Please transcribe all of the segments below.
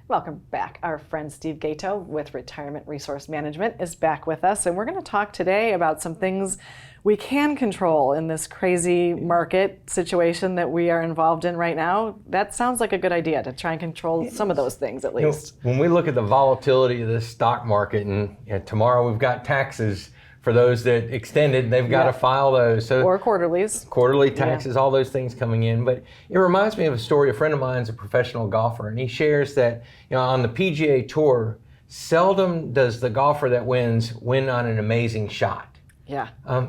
Welcome back. Our friend Steve Gaito with Retirement Resource Management is back with us, and we're going to talk today about some things we can control in this crazy market situation that we are involved in right now. That sounds like a good idea, to try and control some of those things at least. When we look at the volatility of this stock market, and tomorrow we've got taxes for those that extended, they've got to file those. So or quarterlies. Quarterly taxes, all those things coming in. But it reminds me of a story. A friend of mine is a professional golfer, and he shares that on the PGA Tour, seldom does the golfer that wins win on an amazing shot. Yeah.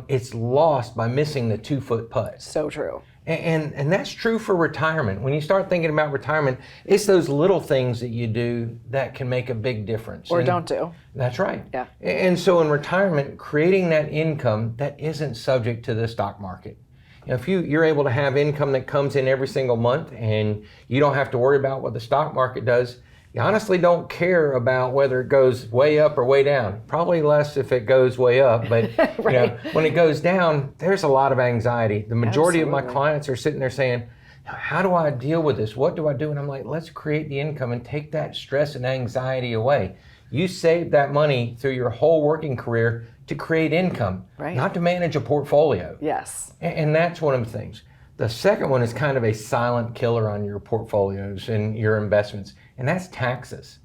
It's lost by missing the 2-foot putt. So true. And that's true for retirement. When you start thinking about retirement, it's those little things that you do that can make a big difference. Or don't do. That's right. Yeah. And so in retirement, creating that income that isn't subject to the stock market. If you're able to have income that comes in every single month and you don't have to worry about what the stock market does, you honestly don't care about whether it goes way up or way down. Probably less if it goes way up, but right. When it goes down, there's a lot of anxiety. The majority of my Absolutely. clients are sitting there saying, how do I deal with this? What do I do? And I'm like, let's create the income and take that stress and anxiety away. You saved that money through your whole working career to create income, right. not to manage a portfolio. Yes. And that's one of the things. The second one is kind of a silent killer on your portfolios and your investments, and that's taxes.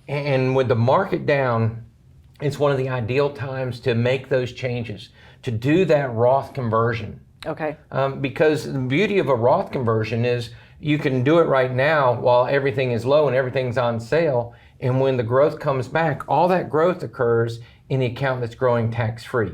And with the market down, it's one of the ideal times to make those changes, to do that Roth conversion. Okay. Because the beauty of a Roth conversion is you can do it right now while everything is low and everything's on sale, and when the growth comes back, all that growth occurs in the account that's growing tax-free.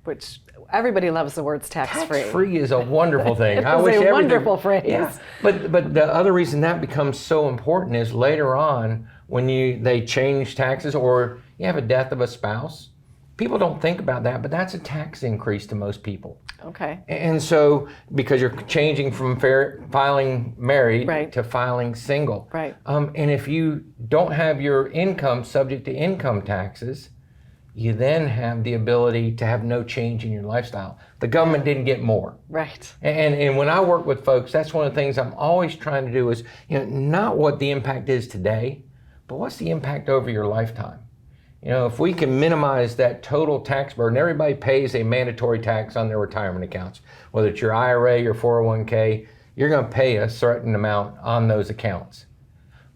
Which everybody loves the words tax-free. Tax-free is a wonderful thing. It is a wonderful phrase. Yeah. But the other reason that becomes so important is later on when they change taxes or you have a death of a spouse, people don't think about that, but that's a tax increase to most people. Okay. And so because you're changing from filing married right. to filing single. Right. And if you don't have your income subject to income taxes, you then have the ability to have no change in your lifestyle. The government didn't get more. Right. And when I work with folks, that's one of the things I'm always trying to do is, not what the impact is today, but what's the impact over your lifetime? If we can minimize that total tax burden, everybody pays a mandatory tax on their retirement accounts. Whether it's your IRA, your 401k, you're going to pay a certain amount on those accounts.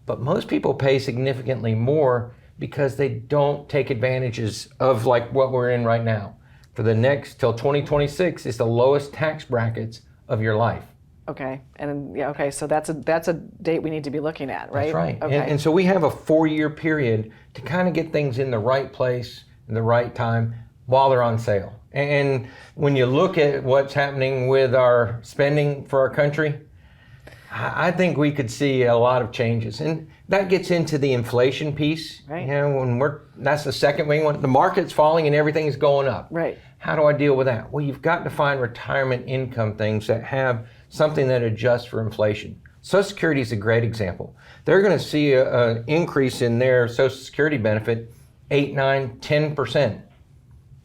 But most people pay significantly more because they don't take advantages of like what we're in right now. For the next, till 2026, is the lowest tax brackets of your life. Okay, and okay, so that's a date we need to be looking at, right? That's right. Okay. And so we have a 4-year period to kind of get things in the right place, in the right time, while they're on sale. And when you look at what's happening with our spending for our country, I think we could see a lot of changes, and that gets into the inflation piece. Right. That's the second main one. The market's falling and everything's going up. Right. How do I deal with that? Well, you've got to find retirement income things that have something that adjusts for inflation. Social Security is a great example. They're going to see an increase in their Social Security benefit 8, 9, 10%,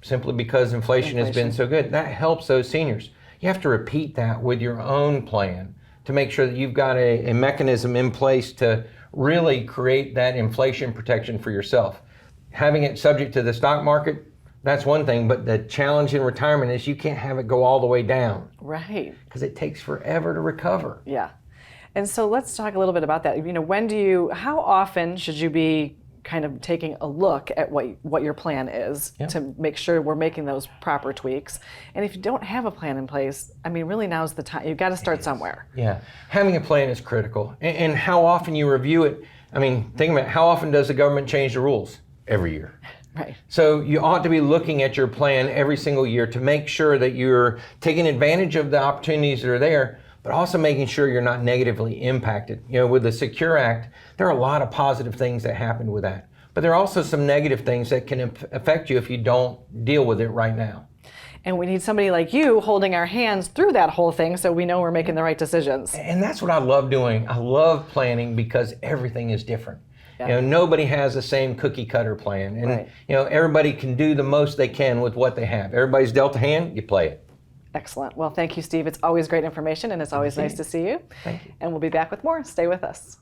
simply because inflation has been so good. That helps those seniors. You have to repeat that with your own plan to make sure that you've got a mechanism in place to really create that inflation protection for yourself. Having it subject to the stock market, that's one thing, but the challenge in retirement is you can't have it go all the way down. Right. Because it takes forever to recover. Yeah. And so let's talk a little bit about that. How often should you be kind of taking a look at what your plan is to make sure we're making those proper tweaks? And if you don't have a plan in place, really now's the time. You've got to start somewhere. Yeah. Having a plan is critical. And how often you review it. Think about how often does the government change the rules? Every year. Right. So you ought to be looking at your plan every single year to make sure that you're taking advantage of the opportunities that are there, but also making sure you're not negatively impacted. With the Secure Act, there are a lot of positive things that happen with that, but there are also some negative things that can affect you if you don't deal with it right now. And we need somebody like you holding our hands through that whole thing so we know we're making the right decisions. And that's what I love doing. I love planning because everything is different. Yeah. Nobody has the same cookie cutter plan. And right. Everybody can do the most they can with what they have. Everybody's dealt a hand, you play it. Excellent. Well, thank you, Steve. It's always great information, and it's always nice to see you. Thank you. And we'll be back with more. Stay with us.